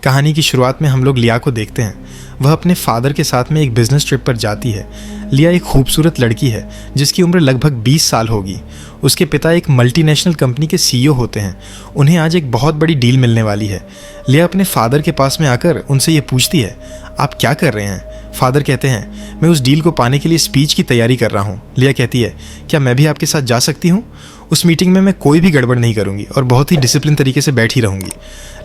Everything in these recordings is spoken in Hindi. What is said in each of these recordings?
कहानी की शुरुआत में हम लोग लिया को देखते हैं। वह अपने फादर के साथ में एक बिजनेस ट्रिप पर जाती है। लिया एक खूबसूरत लड़की है जिसकी उम्र लगभग 20 साल होगी। उसके पिता एक मल्टीनेशनल कंपनी के सीईओ होते हैं। उन्हें आज एक बहुत बड़ी डील मिलने वाली है। लिया अपने फादर के पास में आकर उनसे ये पूछती है, आप क्या कर रहे हैं? फादर कहते हैं, मैं उस डील को पाने के लिए स्पीच की तैयारी कर रहा हूँ। लिया कहती है, क्या मैं भी आपके साथ जा सकती हूँ? उस मीटिंग में मैं कोई भी गड़बड़ नहीं करूँगी और बहुत ही डिसिप्लिन तरीके से बैठी रहूँगी।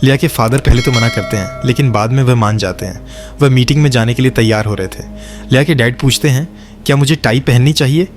लिया के फादर पहले तो मना करते हैं, लेकिन बाद में वह मान जाते हैं। वह मीटिंग में जाने के लिए तैयार हो रहे थे। लिया के डैड पूछते हैं, क्या मुझे टाई पहननी चाहिए?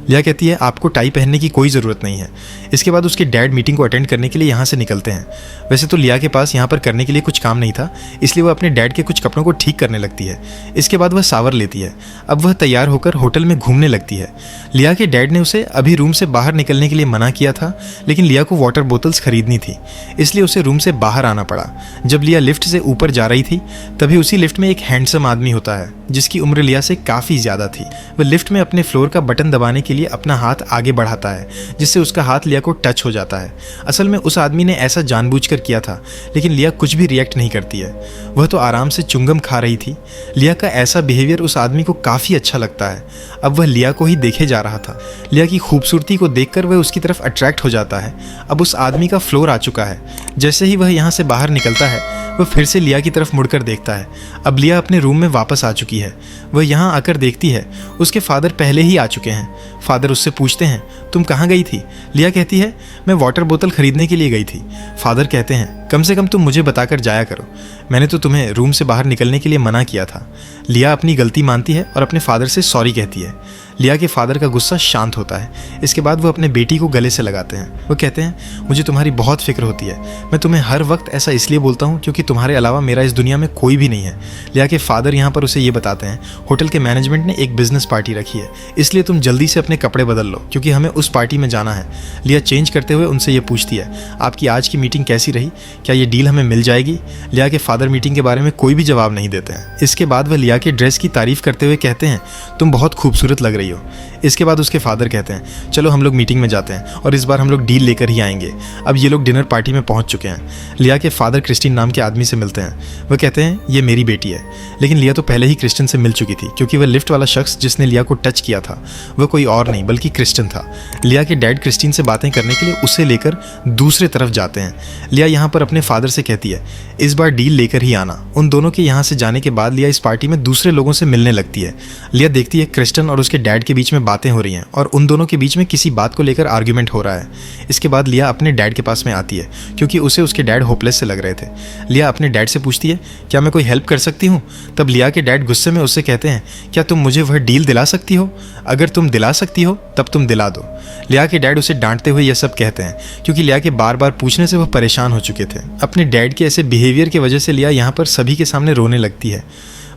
लिया कहती है, आपको टाई पहनने की कोई ज़रूरत नहीं है। इसके बाद उसके डैड मीटिंग को अटेंड करने के लिए यहाँ से निकलते हैं। वैसे तो लिया के पास यहाँ पर करने के लिए कुछ काम नहीं था, इसलिए वह अपने डैड के कुछ कपड़ों को ठीक करने लगती है। इसके बाद वह शावर लेती है। अब वह तैयार होकर होटल में घूमने लगती है। लिया के डैड ने उसे अभी रूम से बाहर निकलने के लिए मना किया था, लेकिन लिया को वाटर बोतल्स खरीदनी थी, इसलिए उसे रूम से बाहर आना पड़ा। जब लिया लिफ्ट से ऊपर जा रही थी, तभी उसी लिफ्ट में एक हैंडसम आदमी होता है जिसकी उम्र लिया से काफ़ी ज़्यादा थी। वह लिफ्ट में अपने फ्लोर का बटन दबाने के लिए अपना हाथ आगे बढ़ाता है, जिससे उसका हाथ लिया को टच हो जाता है। असल में उस आदमी ने ऐसा जानबूझकर किया था, लेकिन लिया कुछ भी रिएक्ट नहीं करती है। वह तो आराम से चुंगम खा रही थी। लिया का ऐसा बिहेवियर उस आदमी को काफ़ी अच्छा लगता है। अब वह लिया को ही देखे जा रहा था। लिया की खूबसूरती को देखकर वह उसकी तरफ अट्रैक्ट हो जाता है। अब उस आदमी का फ्लोर आ चुका है। जैसे ही वह यहाँ से बाहर निकलता है, वह फिर से लिया की तरफ मुड़कर देखता है। अब लिया अपने रूम में वापस आ चुकी है। वह यहाँ आकर देखती है उसके फादर पहले ही आ चुके हैं। फादर उससे पूछते हैं, तुम कहाँ गई थी? लिया कहती है, मैं वाटर बोतल खरीदने के लिए गई थी। फादर कहते हैं, कम से कम तुम मुझे बताकर जाया करो, मैंने तो तुम्हें रूम से बाहर निकलने के लिए मना किया था। लिया अपनी गलती मानती है और अपने फादर से सॉरी कहती है। लिया के फादर का गुस्सा शांत होता है। इसके बाद वो अपने बेटी को गले से लगाते हैं। वो कहते हैं, मुझे तुम्हारी बहुत फिक्र होती है। मैं तुम्हें हर वक्त ऐसा इसलिए बोलता हूँ क्योंकि तुम्हारे अलावा मेरा इस दुनिया में कोई भी नहीं है। लिया के फादर यहाँ पर उसे ये बताते हैं, होटल के मैनेजमेंट ने एक बिजनेस पार्टी रखी है, इसलिए तुम जल्दी से अपने कपड़े बदल लो क्योंकि हमें उस पार्टी में जाना है। लिया चेंज करते हुए उनसे ये पूछती है, आपकी आज की मीटिंग कैसी रही? क्या ये डील हमें मिल जाएगी? लिया के फादर मीटिंग के बारे में कोई भी जवाब नहीं देते हैं। इसके बाद वह लिया के ड्रेस की तारीफ करते हुए कहते हैं, तुम बहुत खूबसूरत लग रही हो। इसके बाद उसके फादर कहते हैं, चलो हम लोग मीटिंग में जाते हैं और इस बार हम लोग डील लेकर ही आएंगे। अब ये लोग डिनर पार्टी में पहुंच चुके हैं। लिया के फादर क्रिस्टीन नाम के आदमी से मिलते हैं। वह कहते हैं, ये मेरी बेटी है। लेकिन लिया तो पहले ही क्रिस्टिन से मिल चुकी थी क्योंकि वह लिफ्ट वाला शख्स जिसने लिया को टच किया था वह कोई और नहीं बल्कि क्रिस्टिन था। लिया के डैड क्रिस्टीन से बातें करने के लिए उसे लेकर दूसरे तरफ जाते हैं। लिया यहाँ पर अपने फादर से कहती है, इस बार डील लेकर ही आना। उन दोनों के यहाँ से जाने के बाद लिया इस पार्टी में दूसरे लोगों से मिलने लगती है। लिया देखती है क्रिस्टिन और उसके डैड के बीच में बातें हो रही हैं और उन दोनों के बीच में किसी बात को लेकर आर्ग्यूमेंट हो रहा है। इसके बाद लिया अपने डैड के पास में आती है क्योंकि उसे उसके डैड होपलेस से लग रहे थे। लिया अपने डैड से पूछती है, क्या मैं कोई हेल्प कर सकती हूँ? तब लिया के डैड गुस्से में उससे कहते हैं, क्या तुम मुझे वह डील दिला सकती हो? अगर तुम दिला सकती हो तब तुम दिला दो। लिया के डैड उसे डांटते हुए यह सब कहते हैं क्योंकि लिया के बार बार पूछने से वह परेशान हो चुके थे। अपने डैड के ऐसे बिहेवियर की वजह से लिया यहाँ पर सभी के सामने रोने लगती है।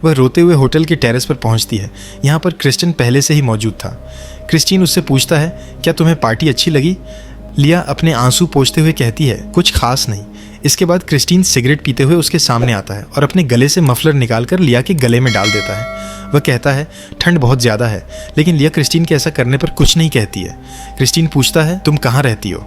वह रोते हुए होटल के टेरेस पर पहुंचती है। यहाँ पर क्रिस्टिन पहले से ही मौजूद था। क्रिस्टीन उससे पूछता है, क्या तुम्हें पार्टी अच्छी लगी? लिया अपने आंसू पोंछते हुए कहती है, कुछ खास नहीं। इसके बाद क्रिस्टीन सिगरेट पीते हुए उसके सामने आता है और अपने गले से मफलर निकालकर लिया के गले में डाल देता है। वह कहता है, ठंड बहुत ज़्यादा है, लेकिन लिया क्रिस्टीन के ऐसा करने पर कुछ नहीं कहती है। क्रिस्टीन पूछता है, तुम कहाँ रहती हो?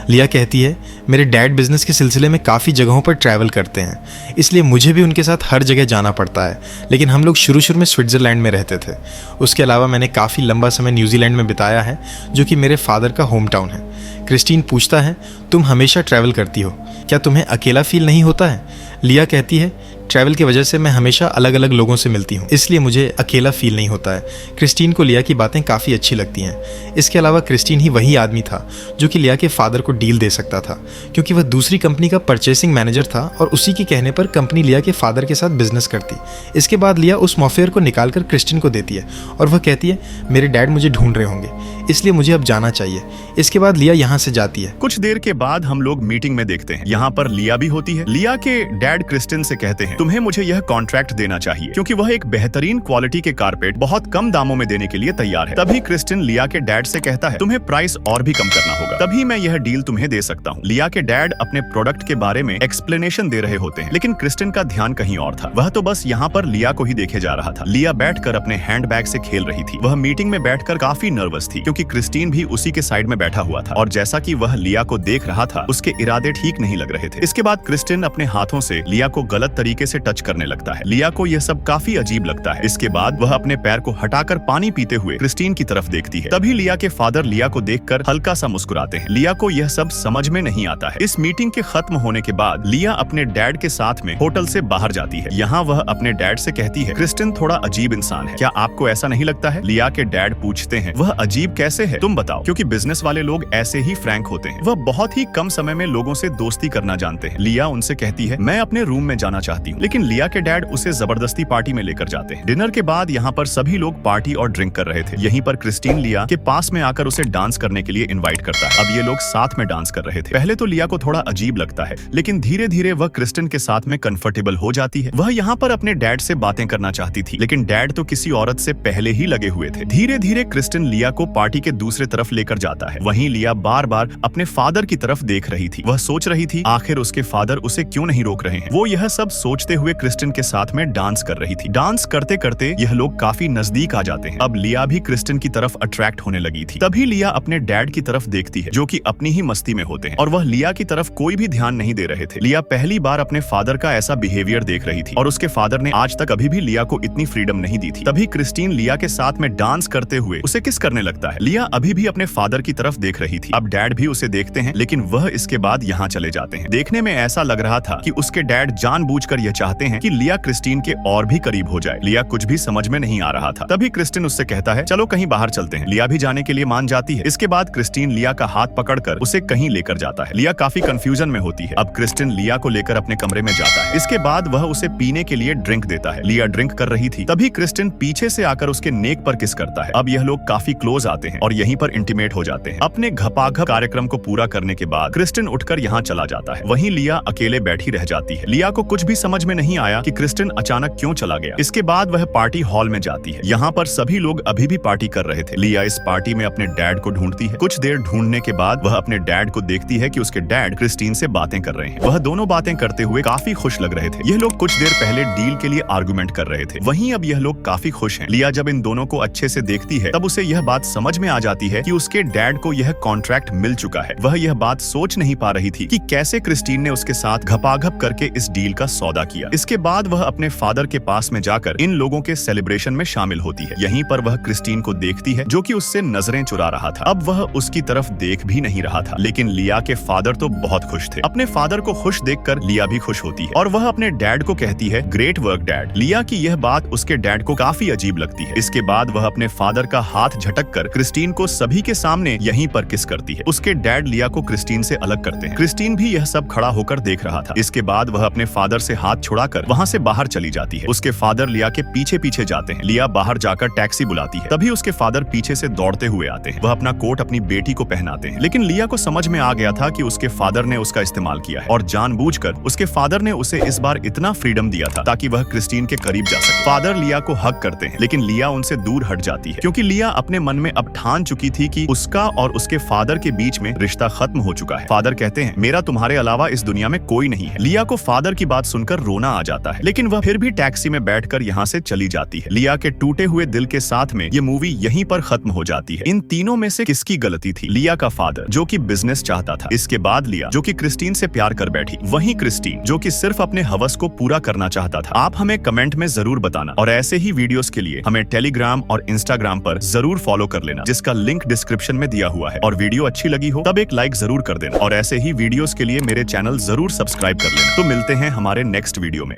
लिया कहती है, मेरे डैड बिजनेस के सिलसिले में काफ़ी जगहों पर ट्रैवल करते हैं, इसलिए मुझे भी उनके साथ हर जगह जाना पड़ता है। लेकिन हम लोग शुरू में स्विट्ज़रलैंड में रहते थे। उसके अलावा मैंने काफ़ी लंबा समय न्यूजीलैंड में बिताया है, जो कि मेरे फादर का होम टाउन है। क्रिस्टीन पूछता है, तुम हमेशा ट्रैवल करती हो, क्या तुम्हें अकेला फील नहीं होता है? लिया कहती है, ट्रैवल की वजह से मैं हमेशा अलग अलग लोगों से मिलती हूँ, इसलिए मुझे अकेला फील नहीं होता है। क्रिस्टीन को लिया की बातें काफ़ी अच्छी लगती हैं। इसके अलावा क्रिस्टीन ही वही आदमी था जो कि लिया के फादर को डील दे सकता था क्योंकि वह दूसरी कंपनी का परचेसिंग मैनेजर था और उसी के कहने पर कंपनी लिया के फादर के साथ बिजनेस करती। इसके बाद लिया उस मॉफेयर को निकालकर क्रिस्टीन को देती है और वह कहती है, मेरे डैड मुझे ढूंढ रहे होंगे, इसलिए मुझे अब जाना चाहिए। इसके बाद लिया यहाँ से जाती है। कुछ देर के बाद हम लोग मीटिंग में देखते हैं। यहाँ पर लिया भी होती है। लिया के डैड क्रिस्टिन से कहते हैं, हैं, तुम्हें मुझे यह कॉन्ट्रैक्ट देना चाहिए क्योंकि वह एक बेहतरीन क्वालिटी के कारपेट बहुत कम दामों में देने के लिए तैयार है। तभी क्रिस्टिन लिया के डैड से कहता है, तुम्हें प्राइस और भी कम करना होगा, तभी मैं यह डील तुम्हें दे सकता हूँ। लिया के डैड अपने प्रोडक्ट के बारे में एक्सप्लेनेशन दे रहे होते हैं, लेकिन क्रिस्टिन का ध्यान कहीं और था। वह तो बस यहाँ पर लिया को ही देखे जा रहा था। लिया बैठकर अपने हैंडबैग से खेल रही थी। वह मीटिंग में बैठकर काफी नर्वस थी क्योंकि क्रिस्टीन भी उसी के साइड में बैठा हुआ था और जैसा कि वह लिया को देख रहा था, उसके इरादे ठीक नहीं लग रहे थे। इसके बाद क्रिस्टिन अपने हाथों से लिया को गलत तरीके से टच करने लगता है। लिया को यह सब काफी अजीब लगता है। इसके बाद वह अपने पैर को हटाकर पानी पीते हुए क्रिस्टीन की तरफ देखती है। तभी लिया के फादर लिया को देखकर हल्का सा मुस्कुराते हैं। लिया को यह सब समझ में नहीं आता है। इस मीटिंग के खत्म होने के बाद लिया अपने डैड के साथ में होटल से बाहर जाती है। यहाँ वह अपने डैड से कहती है, क्रिस्टिन थोड़ा अजीब इंसान है, क्या आपको ऐसा नहीं लगता है? लिया के डैड पूछते हैं, वह अजीब कैसे है, तुम बताओ, क्योंकि बिजनेस वाले लोग ऐसे ही फ्रैंक होते हैं। वह बहुत ही कम समय में लोगों से दोस्ती करना जानते हैं। लिया उनसे कहती है, मैं अपने रूम में जाना चाहती हूँ, लेकिन लिया के डैड उसे जबरदस्ती पार्टी में लेकर जाते हैं। डिनर के बाद यहाँ पर सभी लोग पार्टी और ड्रिंक कर रहे थे। यहीं पर क्रिस्टीन लिया के पास में आकर उसे डांस करने के लिए इन्वाइट करता है। अब ये लोग साथ में डांस कर रहे थे। पहले तो लिया को थोड़ा अजीब लगता है, लेकिन धीरे धीरे वह क्रिस्टिन के साथ में कंफर्टेबल हो जाती है। वह यहाँ पर अपने डैड से बातें करना चाहती थी, लेकिन डैड तो किसी औरत से पहले ही लगे हुए थे। धीरे धीरे क्रिस्टिन लिया को पार्टी के दूसरे तरफ लेकर जाता है। वहीं लिया बार बार अपने फादर की तरफ देख रही थी। वह सोच रही थी आखिर उसके फादर उसे क्यों नहीं रोक रहे हैं। वो यह सब सोचते हुए क्रिस्टिन के साथ में डांस कर रही थी। डांस करते करते यह लोग काफी नजदीक आ जाते हैं। अब लिया भी क्रिस्टिन की तरफ अट्रैक्ट होने लगी थी। तभी लिया अपने डैड की तरफ देखती है, जो कि अपनी ही मस्ती में होते हैं, और वह लिया की तरफ कोई भी ध्यान नहीं दे रहे थे। लिया पहली बार अपने फादर का ऐसा बिहेवियर देख रही थी और उसके फादर ने आज तक अभी भी लिया को इतनी फ्रीडम नहीं दी थी। तभी क्रिस्टीन लिया के साथ में डांस करते हुए उसे किस करने लगता है। लिया अभी भी अपने फादर की तरफ देख रही थी। अब डैड भी उसे देखते हैं, लेकिन वह इसके बाद यहाँ चले जाते हैं। देखने में ऐसा लग रहा था कि उसके डैड जानबूझकर यह चाहते हैं कि लिया क्रिस्टीन के और भी करीब हो जाए। लिया कुछ भी समझ में नहीं आ रहा था। तभी क्रिस्टीन उससे कहता है, चलो कहीं बाहर चलते हैं। लिया भी जाने के लिए मान जाती है। इसके बाद क्रिस्टीन लिया का हाथ पकड़कर उसे कहीं लेकर जाता है। लिया काफी कंफ्यूजन में होती है। अब क्रिस्टीन लिया को लेकर अपने कमरे में जाता है। इसके बाद वह उसे पीने के लिए ड्रिंक देता है। लिया ड्रिंक कर रही थी। तभी क्रिस्टीन पीछे से आकर उसके नेक पर किस करता है। अब यह लोग काफी क्लोज आते हैं और यहीं पर इंटीमेट हो जाते हैं। अपने घपाघप कार्यक्रम को पूरा करने के बाद क्रिस्टीन उठकर यहाँ चला जाता है। वहीं लिया अकेले बैठी रह जाती है। लिया को कुछ भी समझ में नहीं आया कि क्रिस्टीन अचानक क्यों चला गया। इसके बाद वह पार्टी हॉल में जाती है। यहाँ पर सभी लोग अभी भी पार्टी कर रहे थे। लिया इस पार्टी में अपने डैड को ढूंढती है। कुछ देर ढूंढने के बाद वह अपने डैड को देखती है कि उसके डैड क्रिस्टीन से बातें कर रहे हैं। वह दोनों बातें करते हुए काफी खुश लग रहे थे। यह लोग कुछ देर पहले डील के लिए आर्गुमेंट कर रहे थे। वहीं अब यह लोग काफी खुश हैं। लिया जब इन दोनों को अच्छे से देखती है, तब उसे यह बात समझ में आ जाती है कि उसके डैड को यह कॉन्ट्रैक्ट मिल चुका है। वह यह बात सोच नहीं पा रही थी कि कैसे क्रिस्टीन ने उसके साथ घपाघप करके इस डील का सौदा किया। इसके बाद वह अपने फादर के पास में जाकर इन लोगों के सेलिब्रेशन में शामिल होती है। यहीं पर वह क्रिस्टीन को देखती है, जो कि उससे नजरें चुरा रहा था। अब वह उसकी तरफ देख भी नहीं रहा था, लेकिन लिया के फादर तो बहुत खुश थे। अपने फादर को खुश देखकर लिया भी खुश होती है और वह अपने डैड को कहती है, ग्रेट वर्क डैड। लिया की यह बात उसके डैड को काफी अजीब लगती है। इसके बाद वह अपने फादर का हाथ झटक कर क्रिस्टीन को सभी के सामने यहीं पर किस करती है। उसके डैड लिया को क्रिस्टीन से अलग करते हैं। क्रिस्टीन भी यह सब खड़ा होकर देख रहा था। इसके बाद वह अपने फादर से हाथ छुड़ाकर वहाँ से बाहर चली जाती है। उसके फादर लिया के पीछे पीछे जाते हैं। लिया बाहर जाकर टैक्सी बुलाती है। तभी उसके फादर पीछे से दौड़ते हुए आते हैं। वह अपना कोट अपनी बेटी को पहनाते हैं, लेकिन लिया को समझ में आ गया था कि उसके फादर ने उसका इस्तेमाल किया है और जानबूझकर उसके फादर ने उसे इस बार इतना फ्रीडम दिया था ताकि वह क्रिस्टीन के करीब जा सके। फादर लिया को हक करते हैं, लेकिन लिया उनसे दूर हट जाती है, क्योंकि लिया अपने मन में अब ठान चुकी थी कि उसका और उसके फादर के बीच में रिश्ता खत्म हो चुका है। फादर कहते हैं, मेरा तुम्हारे अलावा इस दुनिया में कोई नहीं है। लिया को फादर की बात सुनकर रोना आ जाता है, लेकिन वह फिर भी टैक्सी में बैठकर यहाँ से चली जाती है। लिया के टूटे हुए दिल के साथ में ये मूवी यहीं पर खत्म हो जाती है। इन तीनों में से किसकी गलती थी? लिया का फादर, जो कि बिजनेस चाहता था। इसके बाद लिया, जो कि क्रिस्टीन से प्यार कर बैठी। वहीं क्रिस्टीन, जो कि सिर्फ अपने हवस को पूरा करना चाहता था। आप हमें कमेंट में जरूर बताना, और ऐसे ही वीडियोस के लिए हमें टेलीग्राम और इंस्टाग्राम पर जरूर फॉलो कर लेना, जिसका लिंक डिस्क्रिप्शन में दिया हुआ है। और वीडियो अच्छी लगी हो तब एक लाइक जरूर कर देना, और ऐसे ही वीडियोस के लिए मेरे चैनल जरूर सब्सक्राइब कर लेना। तो मिलते हैं हमारे नेक्स्ट वीडियो में।